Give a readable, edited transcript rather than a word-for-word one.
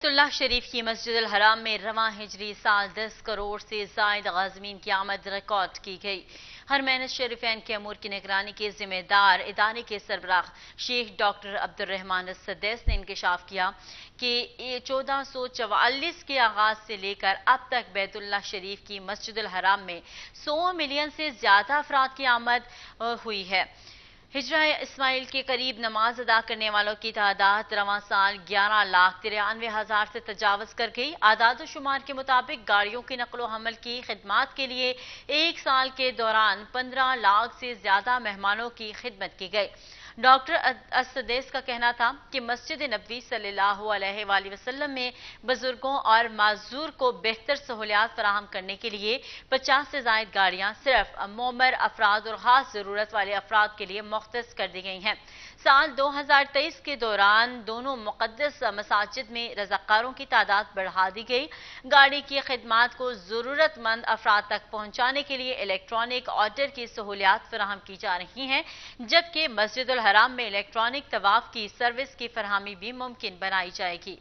बैतुल्लाह शरीफ की मस्जिद हराम में रवां हिजरी साल 10 करोड़ से जायद गाज़मीन की आमद रिकॉर्ड की गई। हरमैन शरीफैन के अमूर की निगरानी के जिम्मेदार इदारे के सरबराह शेख डॉक्टर अब्दुर्रहमान सद्दैस ने इंकशाफ किया कि 1444 के आगाज से लेकर अब तक बैतुल्लाह शरीफ की मस्जिद हराम में 100 मिलियन से ज्यादा अफराद की आमद हुई है। हिजरा इस्माइल के करीब नमाज अदा करने वालों की तादाद रवां साल 11,93,000 से तजावज कर गई। आदाद शुमार के मुताबिक गाड़ियों की नकलो हमल की खिदमत के लिए एक साल के दौरान 15 लाख से ज्यादा मेहमानों की खिदमत की गई। डॉक्टर असदेस का कहना था कि मस्जिद नबवी सल्लल्लाहु अलैहि वसल्लम में बुजुर्गों और माजूर को बेहतर सहूलियात फराहम करने के लिए 50 से जायद गाड़ियां सिर्फ मोमर अफराद और खास जरूरत वाले अफराद के लिए मुख्तस कर दी गई हैं। साल 2023 के दौरान दोनों मुकद्दस मसाजिद में रज़ाकारों की तादाद बढ़ा दी गई। गाड़ी की खिदमात को जरूरतमंद अफराद तक पहुंचाने के लिए इलेक्ट्रॉनिक ऑर्डर की सहूलियात फराहम की जा रही हैं, जबकि मस्जिद हराम में इलेक्ट्रॉनिक तवाफ की सर्विस की फरहमी भी मुमकिन बनाई जाएगी।